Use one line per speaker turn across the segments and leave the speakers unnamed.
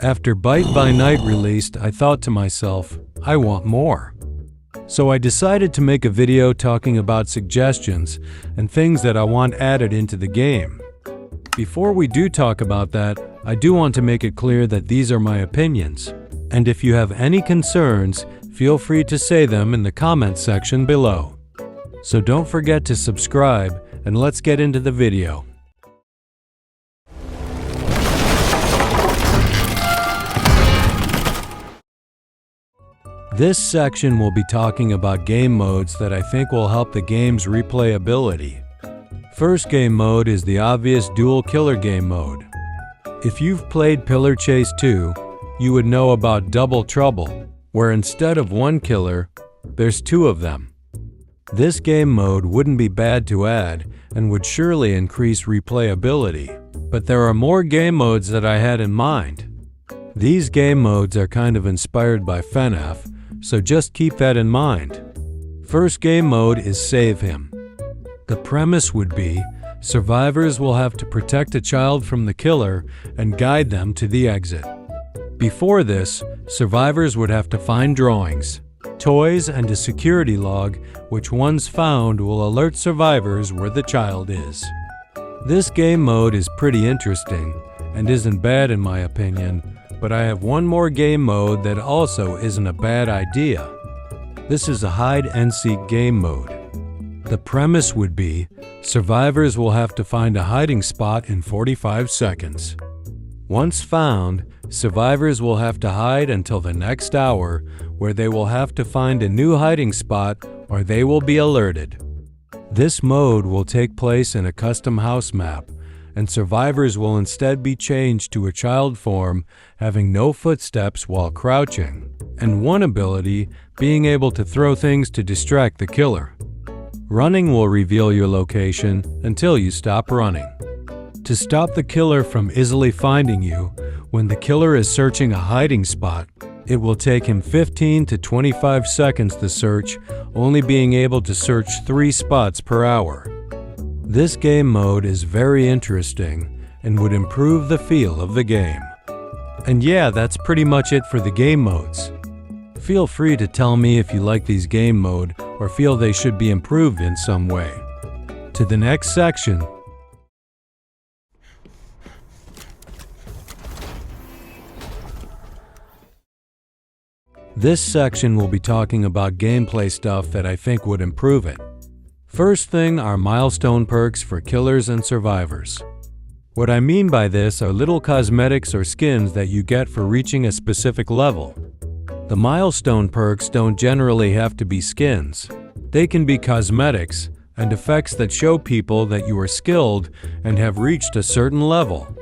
After Bite by Night released, I thought to myself, I want more. So I decided to make a video talking about suggestions and things that I want added into the game. Before we do talk about that, I do want to make it clear that these are my opinions. And if you have any concerns, feel free to say them in the comments section below. So don't forget to subscribe, and let's get into the video. This section will be talking about game modes that I think will help the game's replayability. First game mode is the obvious dual killer game mode. If you've played Pillar Chase 2, you would know about Double Trouble, where instead of one killer, there's two of them. This game mode wouldn't be bad to add and would surely increase replayability, but there are more game modes that I had in mind. These game modes are kind of inspired by Fnaf, so just keep that in mind. First game mode is Save Him. The premise would be, survivors will have to protect a child from the killer and guide them to the exit. Before this, survivors would have to find drawings, toys, and a security log, which once found will alert survivors where the child is. This game mode is pretty interesting, and isn't bad in my opinion, but I have one more game mode that also isn't a bad idea. This is a hide and seek game mode. The premise would be, survivors will have to find a hiding spot in 45 seconds. Once found, survivors will have to hide until the next hour, where they will have to find a new hiding spot or they will be alerted. This mode will take place in a custom house map, and survivors will instead be changed to a child form having no footsteps while crouching, and one ability being able to throw things to distract the killer. Running will reveal your location until you stop running. To stop the killer from easily finding you, when the killer is searching a hiding spot, it will take him 15 to 25 seconds to search, only being able to search 3 spots per hour. This game mode is very interesting and would improve the feel of the game. And yeah, that's pretty much it for the game modes. Feel free to tell me if you like these game mode or feel they should be improved in some way. To the next section. This section will be talking about gameplay stuff that I think would improve it. First thing are milestone perks for killers and survivors. What I mean by this are little cosmetics or skins that you get for reaching a specific level. The milestone perks don't generally have to be skins. They can be cosmetics and effects that show people that you are skilled and have reached a certain level.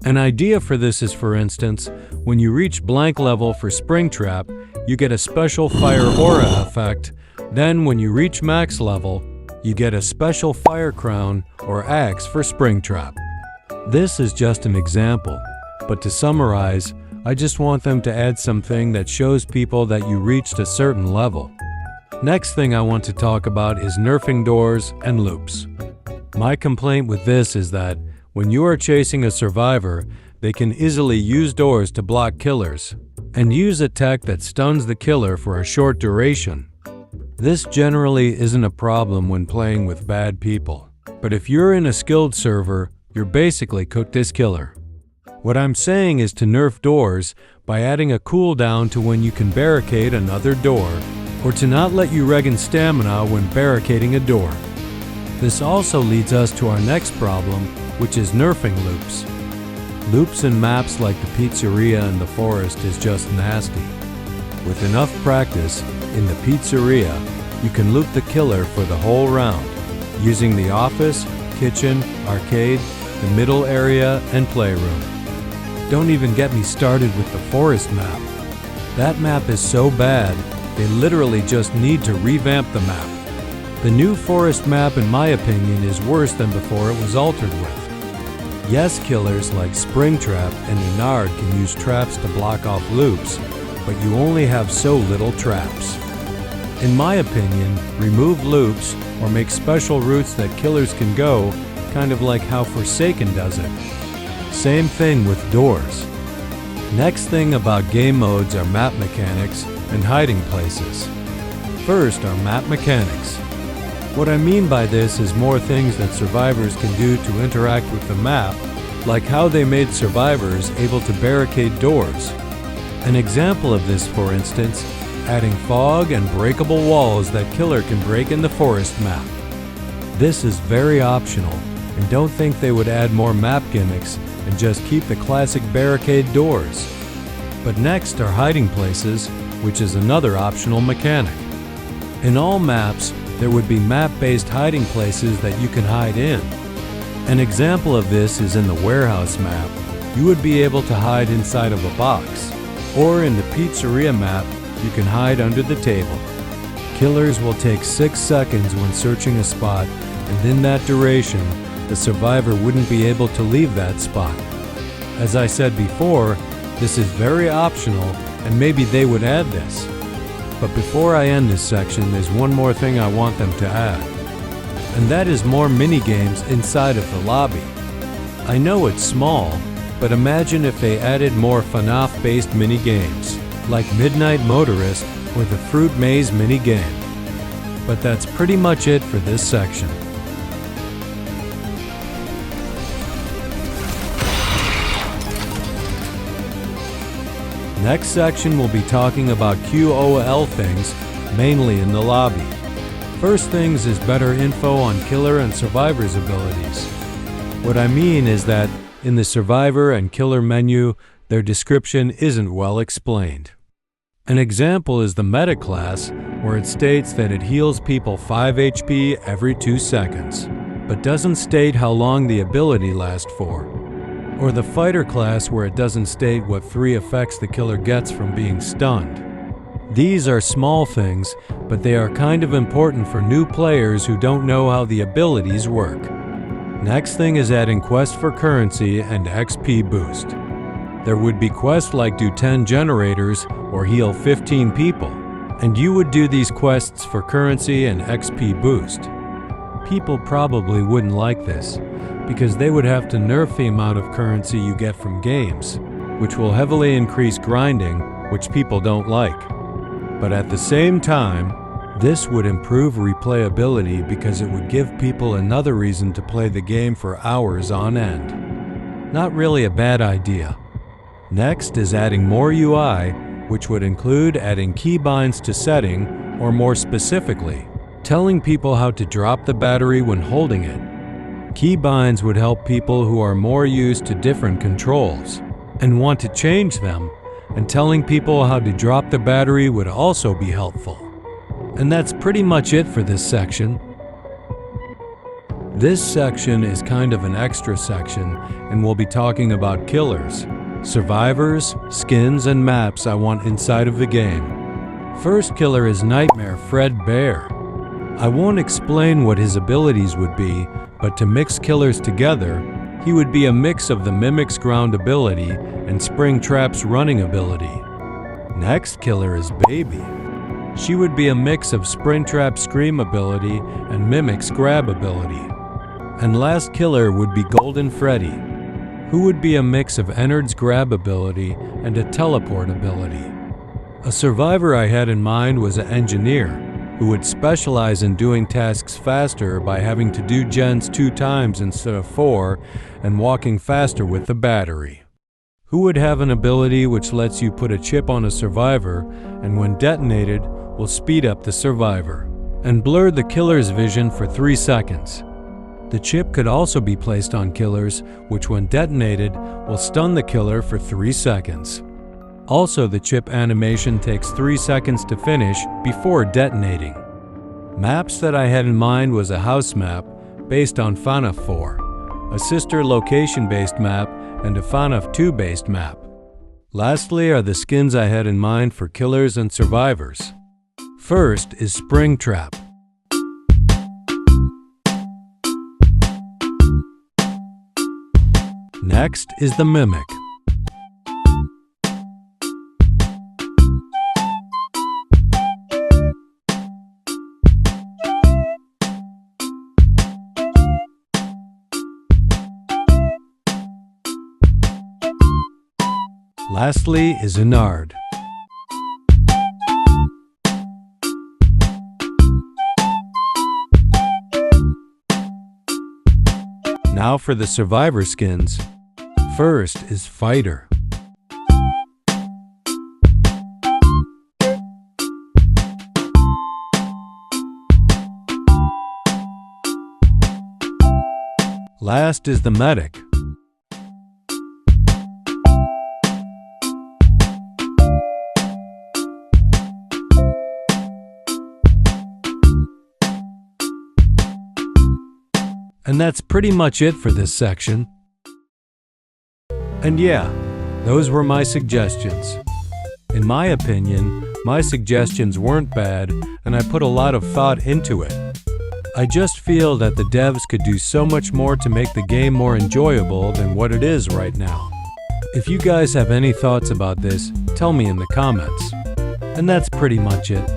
An idea for this is, for instance, when you reach blank level for Springtrap, you get a special fire aura effect. Then when you reach max level, you get a special fire crown or axe for Springtrap. This is just an example, but to summarize, I just want them to add something that shows people that you reached a certain level. Next thing I want to talk about is nerfing doors and loops. My complaint with this is that when you are chasing a survivor, they can easily use doors to block killers, and use a tech that stuns the killer for a short duration. This generally isn't a problem when playing with bad people, but if you're in a skilled server, you're basically cooked as killer. What I'm saying is to nerf doors by adding a cooldown to when you can barricade another door, or to not let you regen stamina when barricading a door. This also leads us to our next problem, which is nerfing loops. Loops in maps like the pizzeria and the forest is just nasty. With enough practice, in the pizzeria, you can loop the killer for the whole round, using the office, kitchen, arcade, the middle area, and playroom. Don't even get me started with the forest map. That map is so bad, they literally just need to revamp the map. The new forest map, in my opinion, is worse than before it was altered with. Yes, killers like Springtrap and Enard can use traps to block off loops, but you only have so little traps. In my opinion, remove loops or make special routes that killers can go, kind of like how Forsaken does it. Same thing with doors. Next thing about game modes are map mechanics and hiding places. First are map mechanics. What I mean by this is more things that survivors can do to interact with the map, like how they made survivors able to barricade doors. An example of this, for instance, adding fog and breakable walls that killer can break in the forest map. This is very optional, and don't think they would add more map gimmicks and just keep the classic barricade doors. But next are hiding places, which is another optional mechanic. In all maps, there would be map-based hiding places that you can hide in. An example of this is in the warehouse map. You would be able to hide inside of a box. Or in the pizzeria map, you can hide under the table. Killers will take 6 seconds when searching a spot, and in that duration, the survivor wouldn't be able to leave that spot. As I said before, this is very optional, and maybe they would add this. But before I end this section, there's one more thing I want them to add. And that is more mini-games inside of the lobby. I know it's small, but imagine if they added more Fnaf-based mini-games, like Midnight Motorist or the Fruit Maze mini-game. But that's pretty much it for this section. Next section we'll be talking about QOL things, mainly in the lobby. First things is better info on killer and survivor's abilities. What I mean is that in the survivor and killer menu, their description isn't well explained. An example is the meta class, where it states that it heals people 5 HP every 2 seconds, but doesn't state how long the ability lasts for. Or the fighter class, where it doesn't state what 3 effects the killer gets from being stunned. These are small things, but they are kind of important for new players who don't know how the abilities work. Next thing is adding quests for currency and XP boost. There would be quests like do 10 generators or heal 15 people, and you would do these quests for currency and XP boost. People probably wouldn't like this, because they would have to nerf the amount of currency you get from games, which will heavily increase grinding, which people don't like. But at the same time, this would improve replayability because it would give people another reason to play the game for hours on end. Not really a bad idea. Next is adding more UI, which would include adding keybinds to setting, or more specifically, telling people how to drop the battery when holding it. Keybinds would help people who are more used to different controls and want to change them, and telling people how to drop the battery would also be helpful. And that's pretty much it for this section. This section is kind of an extra section, and we'll be talking about killers, survivors, skins, and maps I want inside of the game. First killer is Nightmare Fred Bear. I won't explain what his abilities would be, but to mix killers together, he would be a mix of the Mimic's ground ability and Springtrap's running ability. Next killer is Baby. She would be a mix of Springtrap's scream ability and Mimic's grab ability. And last killer would be Golden Freddy, who would be a mix of Ennard's grab ability and a teleport ability. A survivor I had in mind was an engineer, who would specialize in doing tasks faster by having to do gens 2 times instead of 4 and walking faster with the battery. Who would have an ability which lets you put a chip on a survivor and when detonated will speed up the survivor and blur the killer's vision for 3 seconds. The chip could also be placed on killers, which when detonated will stun the killer for 3 seconds. Also, the chip animation takes 3 seconds to finish before detonating. Maps that I had in mind was a house map based on Fnaf 4, a sister location-based map, and a Fnaf 2-based map. Lastly are the skins I had in mind for killers and survivors. First is Springtrap. Next is the Mimic. Lastly is Inard. Now for the survivor skins. First is Fighter. Last is the Medic. And that's pretty much it for this section. And yeah, those were my suggestions. In my opinion, my suggestions weren't bad, and I put a lot of thought into it. I just feel that the devs could do so much more to make the game more enjoyable than what it is right now. If you guys have any thoughts about this, tell me in the comments. And that's pretty much it.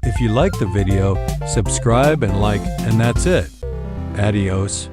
If you like the video, subscribe and like, and that's it. Adios.